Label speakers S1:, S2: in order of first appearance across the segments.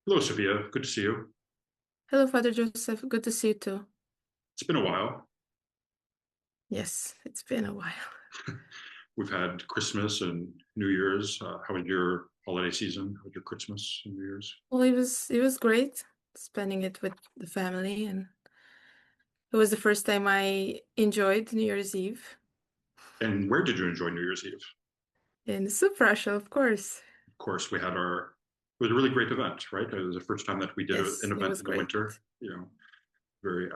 S1: Hello, Sophia. Good to see you.
S2: Hello, Father Joseph. Good to see you too.
S1: It's been a while.
S2: Yes, it's been a while.
S1: We've had Christmas and New Year's. How was your holiday season? How was your Christmas and New Year's?
S2: Well, it was great spending it with the family, and it was the first time I enjoyed New Year's Eve
S1: And where did you enjoy New Year's Eve?
S2: in the Suprasl, of course.
S1: Of course, it was a really great event, right? It was the first time that we did an
S2: Yes, it
S1: event
S2: was
S1: in the
S2: great.
S1: winter, very,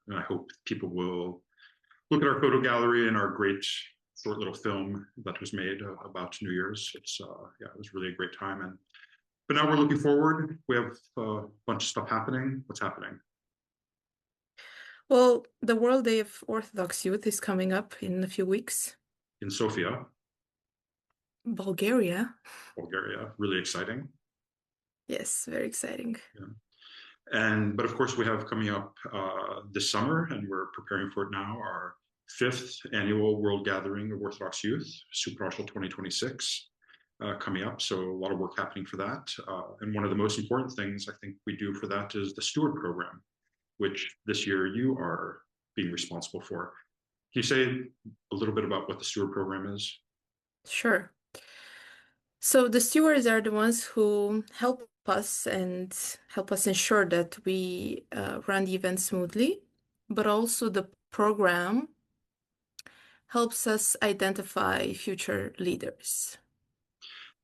S1: and I hope people will look at our photo gallery and our great short little film that was made about New Year's. Yeah, it was really a great time. But now we're looking forward. We have a bunch of stuff happening. What's happening?
S2: Well, the World Day of Orthodox Youth is coming up in a few weeks.
S1: In Sofia,
S2: Bulgaria.
S1: Bulgaria. Really exciting.
S2: Yes, very exciting.
S1: Yeah. But of course, we have coming up this summer, and we're preparing for it now, our fifth annual World Gathering of Orthodox Youth, Suprasl 2026, coming up. So a lot of work happening for that. And one of the most important things I think we do for that is the steward program, which this year you are being responsible for. Can you say a little bit about what the steward program is?
S2: Sure. So the stewards are the ones who help us ensure that we run the event smoothly, but also the program helps us identify future leaders.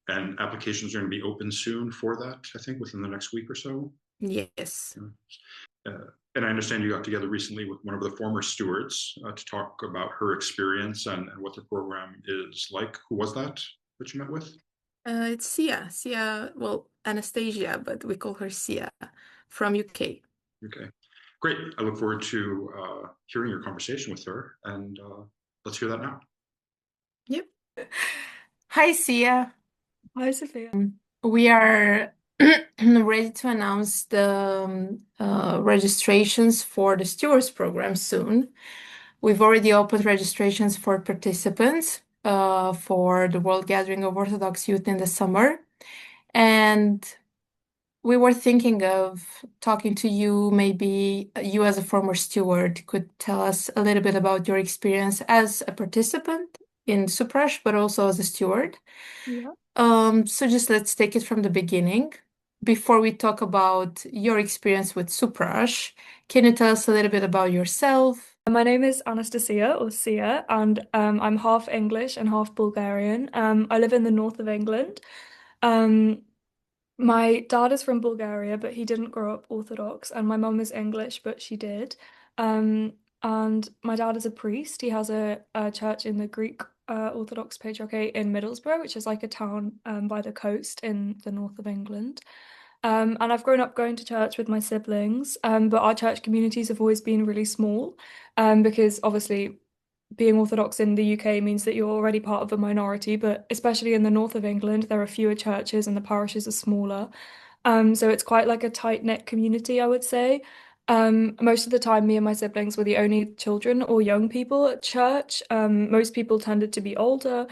S1: And applications are going to be open soon for that, I think, within the next week or so.
S2: Yes.
S1: And I understand you got together recently with one of the former stewards to talk about her experience and what the program is like. Who was that you met with?
S2: It's Sia. Sia, well, Anastasia, but we call her Sia from UK.
S1: Okay, great. I look forward to hearing your conversation with her, and let's hear that now.
S2: Yep. Hi, Sia.
S3: Hi, Sophia.
S2: We are ready to announce the registrations for the Stewards program soon. We've already opened registrations for participants for the World Gathering of Orthodox Youth in the summer. And we were thinking of talking to you. Maybe you, as a former steward, could tell us a little bit about your experience as a participant in Suprash, but also as a steward.
S3: Yeah.
S2: So just let's take it from the beginning. Before we talk about your experience with Suprash, can you tell us a little bit about yourself?
S3: My name is Anastasia or Sia, and I'm half English and half Bulgarian. I live in the north of England. Um, my dad is from Bulgaria, but he didn't grow up Orthodox, and my mum is English, but she did. And my dad is a priest. He has a church in the Greek Orthodox Patriarchate in Middlesbrough, which is like a town by the coast in the north of England. And I've grown up going to church with my siblings, but our church communities have always been really small, because obviously being Orthodox in the UK means that you're already part of a minority, but especially in the north of England, there are fewer churches and the parishes are smaller. So it's quite like a tight-knit community, I would say. Most of the time, me and my siblings were the only children or young people at church. Most people tended to be older,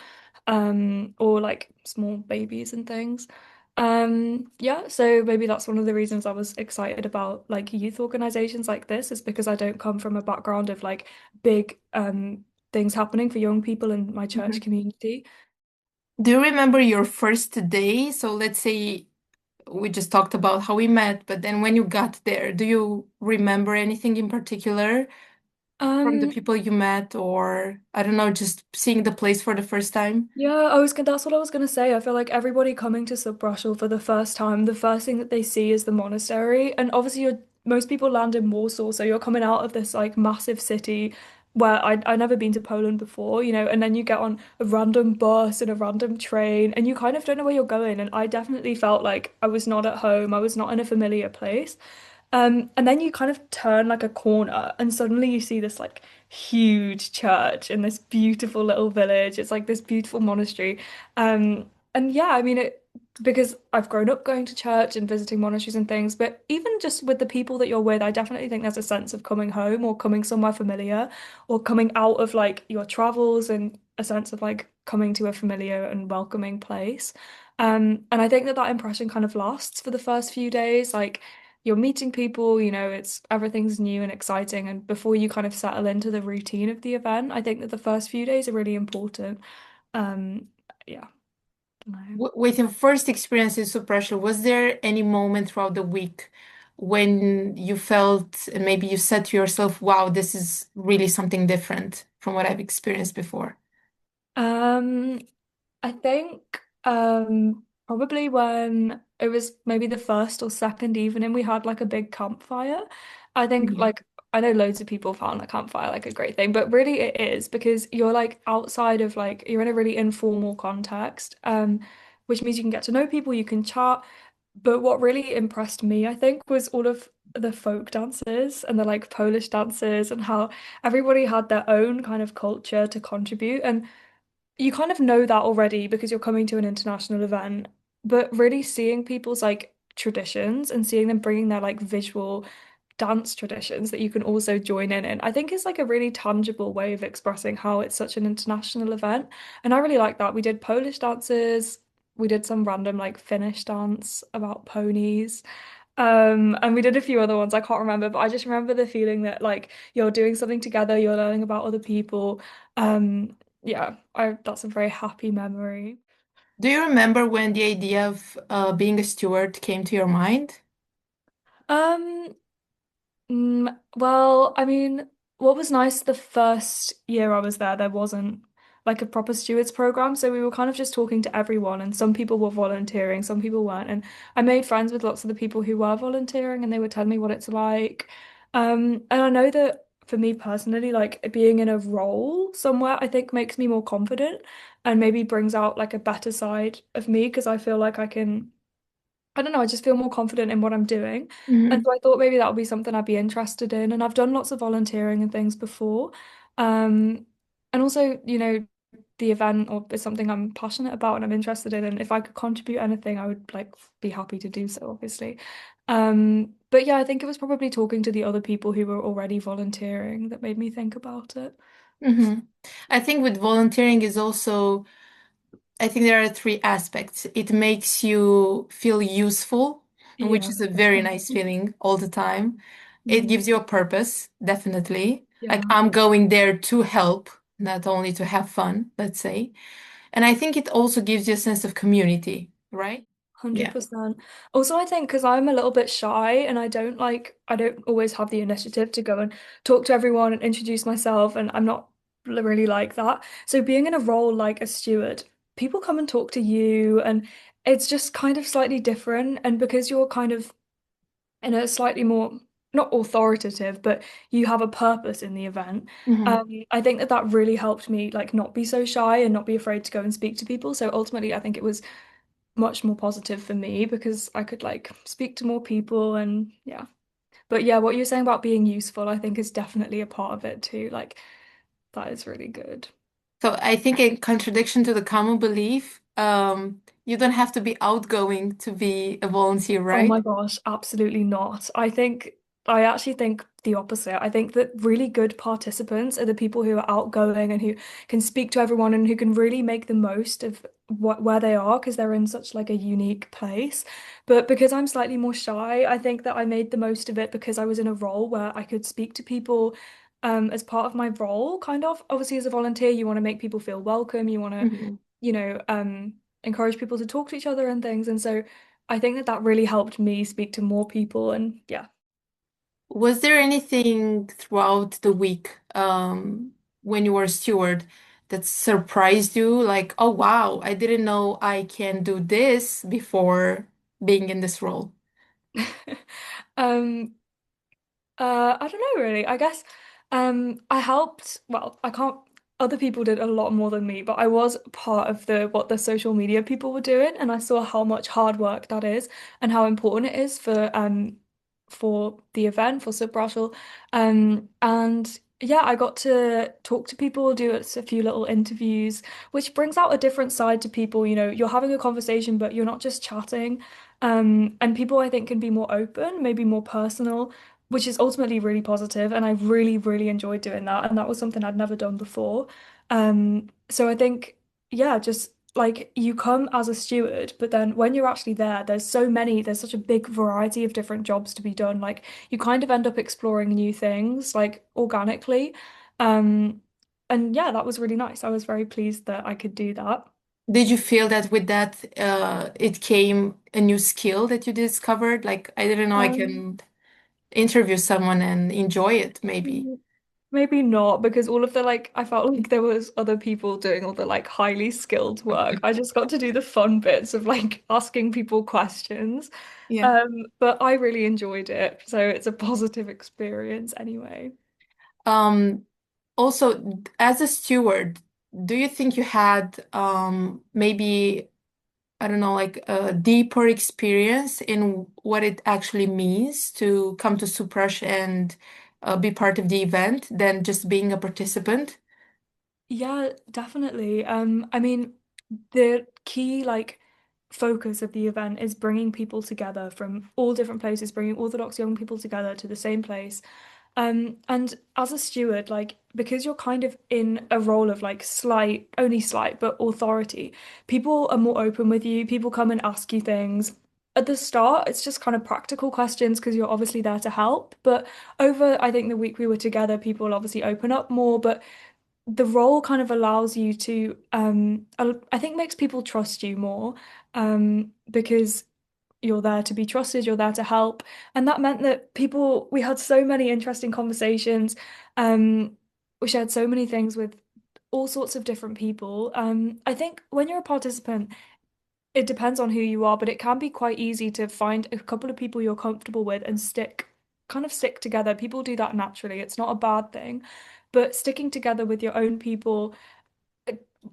S3: or like small babies and things. Yeah, so maybe that's one of the reasons I was excited about like youth organizations like this is because I don't come from a background of like big things happening for young people in my church
S2: Mhm.
S3: community.
S2: Do you remember your first day? So let's say we just talked about how we met, but then when you got there, do you remember anything in particular from the
S3: Um,
S2: people you met, or I don't know, just seeing the place for the first time?
S3: yeah, that's what I was gonna say. I feel like everybody coming to Suprasl for the first time, the first thing that they see is the monastery. And obviously most people land in Warsaw, so you're coming out of this like massive city where I'd never been to Poland before, and then you get on a random bus and a random train and you kind of don't know where you're going. And I definitely felt like I was not at home, I was not in a familiar place. And then you kind of turn like a corner and suddenly you see this like huge church in this beautiful little village. It's like this beautiful monastery. And yeah, I mean it because I've grown up going to church and visiting monasteries and things, but even just with the people that you're with, I definitely think there's a sense of coming home or coming somewhere familiar or coming out of like your travels and a sense of like coming to a familiar and welcoming place. And I think that that impression kind of lasts for the first few days. Like you're meeting people, it's everything's new and exciting. And before you kind of settle into the routine of the event, I think that the first few days are really important. Um, yeah, no.
S2: With your first experience in Suprasl, was there any moment throughout the week when you felt, and maybe you said to yourself, wow, this is really something different from what I've experienced before?
S3: Um, I think probably when it was maybe the first or second evening we had like a big campfire. I think
S2: Mhm.
S3: like I know loads of people found a campfire like a great thing, but really it is because you're like outside of like you're in a really informal context, which means you can get to know people, you can chat. But what really impressed me, I think, was all of the folk dances and the like Polish dances and how everybody had their own kind of culture to contribute. And you kind of know that already because you're coming to an international event, but really seeing people's like traditions and seeing them bringing their like visual dance traditions that you can also join in, I think is like a really tangible way of expressing how it's such an international event. And I really like that. We did Polish dances, we did some random like Finnish dance about ponies. And we did a few other ones I can't remember, but I just remember the feeling that like you're doing something together, you're learning about other people. Yeah, I that's a very happy memory.
S2: Do you remember when the idea of being a steward came to your mind?
S3: Um, well, I mean, what was nice the first year I was there, there wasn't like a proper stewards program, so we were kind of just talking to everyone, and some people were volunteering, some people weren't, and I made friends with lots of the people who were volunteering, and they would tell me what it's like. And I know that for me personally, like being in a role somewhere, I think makes me more confident and maybe brings out like a better side of me because I feel like I can. I don't know, I just feel more confident in what I'm doing. And
S2: Mhm.
S3: so I thought maybe that would be something I'd be interested in. And I've done lots of volunteering and things before. Um, and also, the event or is something I'm passionate about and I'm interested in. And if I could contribute anything, I would like be happy to do so, obviously. But yeah, I think it was probably talking to the other people who were already volunteering that made me think about it.
S2: Mhm. I think with volunteering is also, I think there are three aspects. It makes you feel useful, which
S3: Yeah.
S2: is a very nice feeling all the time. It
S3: Mm,
S2: gives you a purpose, definitely. Like
S3: yeah.
S2: I'm going there to help, not only to have fun, let's say. And I think it also gives you a sense of community, right? Yeah.
S3: 100%. Also, I think because I'm a little bit shy and I don't always have the initiative to go and talk to everyone and introduce myself, and I'm not really like that. So being in a role like a steward, people come and talk to you, and it's just kind of slightly different. And because you're kind of in a slightly more, not authoritative, but you have a purpose in the event.
S2: Mhm.
S3: I think that that really helped me like not be so shy and not be afraid to go and speak to people. So ultimately, I think it was much more positive for me because I could like speak to more people and yeah. But yeah, what you're saying about being useful, I think is definitely a part of it too. Like that is really good.
S2: So I think in contradiction to the common belief, you don't have to be outgoing to be a volunteer,
S3: Oh my
S2: right?
S3: gosh, absolutely not. I actually think the opposite. I think that really good participants are the people who are outgoing and who can speak to everyone and who can really make the most of what where they are because they're in such like a unique place. But because I'm slightly more shy, I think that I made the most of it because I was in a role where I could speak to people as part of my role, kind of. Obviously, as a volunteer, you want to make people feel welcome, you want to,
S2: Mhm.
S3: encourage people to talk to each other and things. And so I think that that really helped me speak to more people and yeah.
S2: Was there anything throughout the week, when you were a steward that surprised you? Like, oh wow, I didn't know I can do this before being in this role.
S3: Um, I don't know really. I guess I helped, well, I can't other people did a lot more than me, but I was part of the what the social media people were doing and I saw how much hard work that is and how important it is for the event for Suprasl. And yeah, I got to talk to people, do a few little interviews, which brings out a different side to people. You're having a conversation, but you're not just chatting. And people I think can be more open, maybe more personal, which is ultimately really positive, and I really, really enjoyed doing that. And that was something I'd never done before. So I think, yeah, just like you come as a steward, but then when you're actually there, there's such a big variety of different jobs to be done. Like you kind of end up exploring new things like organically. Um, and yeah, that was really nice. I was very pleased that I could do that.
S2: Did you feel that with that it came a new skill that you discovered? Like, I didn't know, I
S3: Um,
S2: can interview someone and enjoy it, maybe.
S3: Maybe not because all of the like I felt like there was other people doing all the like highly skilled work. I just got to do the fun bits of like asking people questions.
S2: Yeah.
S3: But I really enjoyed it. So it's a positive experience anyway.
S2: Um, Also, as a steward, do you think you had maybe, I don't know, like a deeper experience in what it actually means to come to Suprash and be part of the event than just being a participant?
S3: Yeah, definitely. I mean, the key like focus of the event is bringing people together from all different places, bringing Orthodox young people together to the same place. And as a steward, like because you're kind of in a role of like slight, only slight, but authority, people are more open with you. People come and ask you things. At the start, it's just kind of practical questions because you're obviously there to help. But over, I think the week we were together, people obviously open up more. But the role kind of allows you to, I think makes people trust you more, because you're there to be trusted, you're there to help. And that meant that we had so many interesting conversations. We shared so many things with all sorts of different people. I think when you're a participant, it depends on who you are, but it can be quite easy to find a couple of people you're comfortable with and kind of stick together. People do that naturally. It's not a bad thing. But sticking together with your own people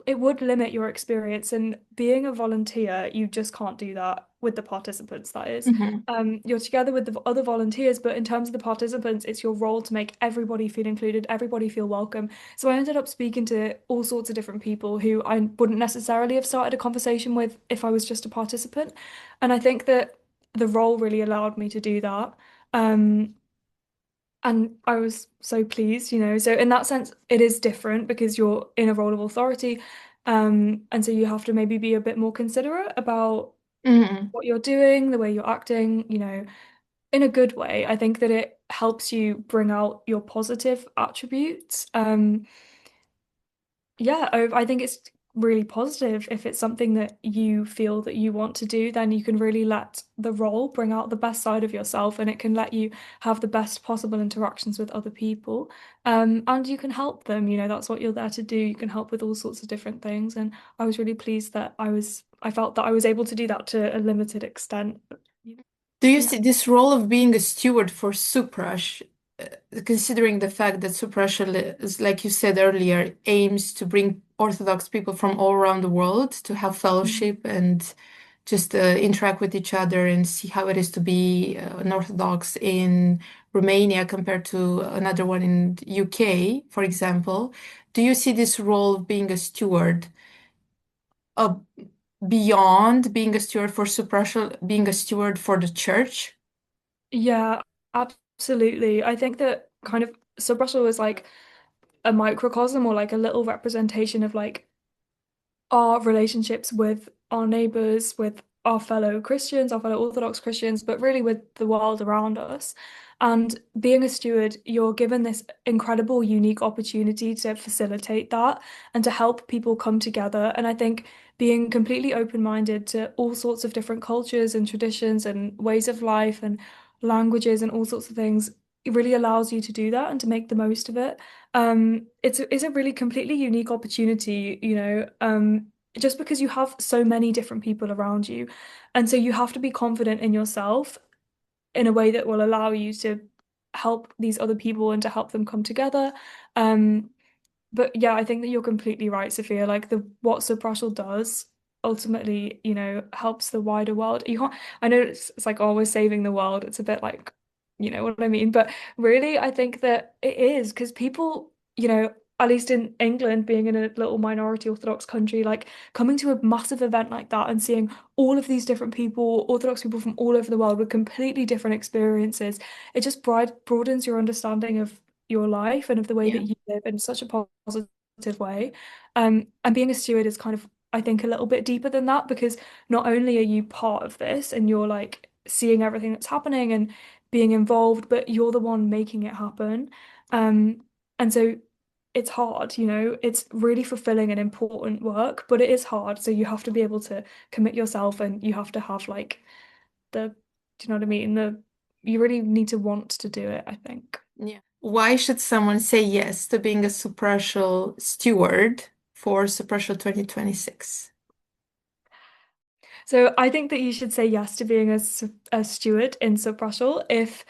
S3: it would limit your experience. And being a volunteer, you just can't do that with the participants, that is.
S2: Mhm.
S3: You're together with the other volunteers, but in terms of the participants, it's your role to make everybody feel included, everybody feel welcome. So I ended up speaking to all sorts of different people who I wouldn't necessarily have started a conversation with if I was just a participant. And I think that the role really allowed me to do that. Um, and I was so pleased, you know. So in that sense, it is different because you're in a role of authority. And so you have to maybe be a bit more considerate about
S2: Mhm.
S3: what you're doing, the way you're acting, you know, in a good way. I think that it helps you bring out your positive attributes. Yeah, I think it's really positive. If it's something that you feel that you want to do, then you can really let the role bring out the best side of yourself and it can let you have the best possible interactions with other people. And you can help them, you know, that's what you're there to do. You can help with all sorts of different things. And I was really pleased that I felt that I was able to do that to a limited extent.
S2: Do you
S3: Yeah.
S2: see this role of being a steward for Suprash, considering the fact that Suprash, is, like you said earlier, aims to bring Orthodox people from all around the world to have fellowship and just interact with each other and see how it is to be an Orthodox in Romania compared to another one in UK, for example. Do you see this role of being a steward uh, beyond being a steward for Suprasl, being a steward for the church?
S3: Yeah, absolutely. I think that kind of so Brussels was like a microcosm or like a little representation of like our relationships with our neighbors, with our fellow Christians, our fellow Orthodox Christians, but really with the world around us. And being a steward, you're given this incredible, unique opportunity to facilitate that and to help people come together. And I think being completely open-minded to all sorts of different cultures and traditions and ways of life and languages and all sorts of things, it really allows you to do that and to make the most of it. It's a really completely unique opportunity, you know, just because you have so many different people around you. And so you have to be confident in yourself in a way that will allow you to help these other people and to help them come together. Um, but yeah, I think that you're completely right, Sophia. Like the what Suprasl does ultimately, you know, helps the wider world. You can't, I know it's like always saving the world. It's a bit like, you know what I mean? But really, I think that it is because people, you know, at least in England, being in a little minority Orthodox country, like coming to a massive event like that and seeing all of these different people, Orthodox people from all over the world with completely different experiences, it just broadens your understanding of your life and of the way
S2: Yeah.
S3: that you live in such a positive. positive way. And being a steward is kind of, I think, a little bit deeper than that, because not only are you part of this and you're like seeing everything that's happening and being involved, but you're the one making it happen. And so it's hard, it's really fulfilling and important work, but it is hard. So you have to be able to commit yourself, and you have to have like do you know what I mean? You really need to want to do it, I think.
S2: Yeah. Why should someone say yes to being a Suprasl steward for Suprasl 2026?
S3: So I think that you should say yes to being a steward in Suprasl if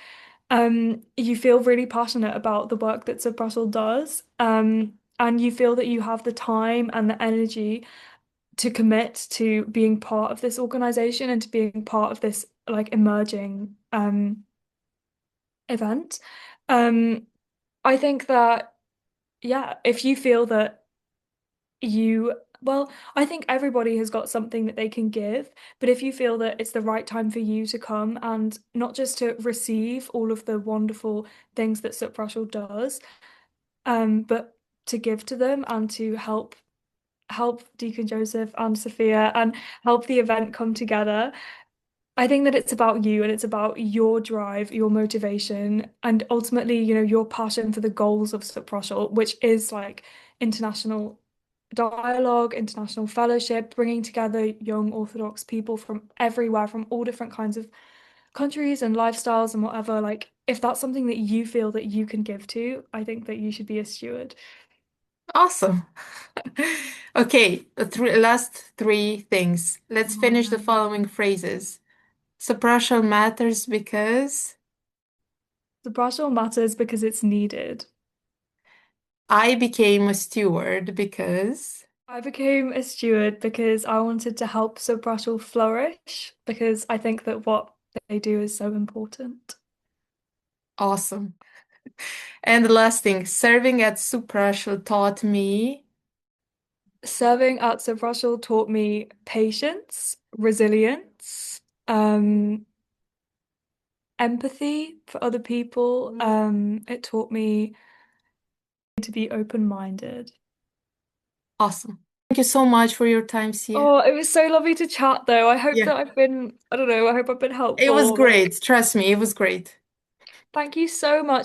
S3: you feel really passionate about the work that Suprasl does, and you feel that you have the time and the energy to commit to being part of this organization and to being part of this like emerging event. I think that, yeah, if you feel that well, I think everybody has got something that they can give, but if you feel that it's the right time for you to come and not just to receive all of the wonderful things that Suprasl does, but to give to them and to help Deacon Joseph and Sophia and help the event come together. I think that it's about you, and it's about your drive, your motivation, and ultimately, your passion for the goals of Suprasl, which is like international dialogue, international fellowship, bringing together young Orthodox people from everywhere, from all different kinds of countries and lifestyles and whatever. Like, if that's something that you feel that you can give to, I think that you should be a steward.
S2: Awesome. Okay, the last three things. Let's finish the following phrases. Suprasl matters because
S3: Suprasl matters because it's needed.
S2: I became a steward because
S3: I became a steward because I wanted to help Suprasl flourish, because I think that what they do is so important.
S2: awesome. And the last thing, serving at Suprasl taught me
S3: Serving at Suprasl taught me patience, resilience, empathy for other people. It taught me to be open-minded.
S2: awesome. Thank you so much for your time, Sia.
S3: Oh, it was so lovely to chat though. I hope
S2: Yeah,
S3: that I don't know, I hope I've been
S2: it was
S3: helpful.
S2: great. Trust me, it was great.
S3: Thank you so much.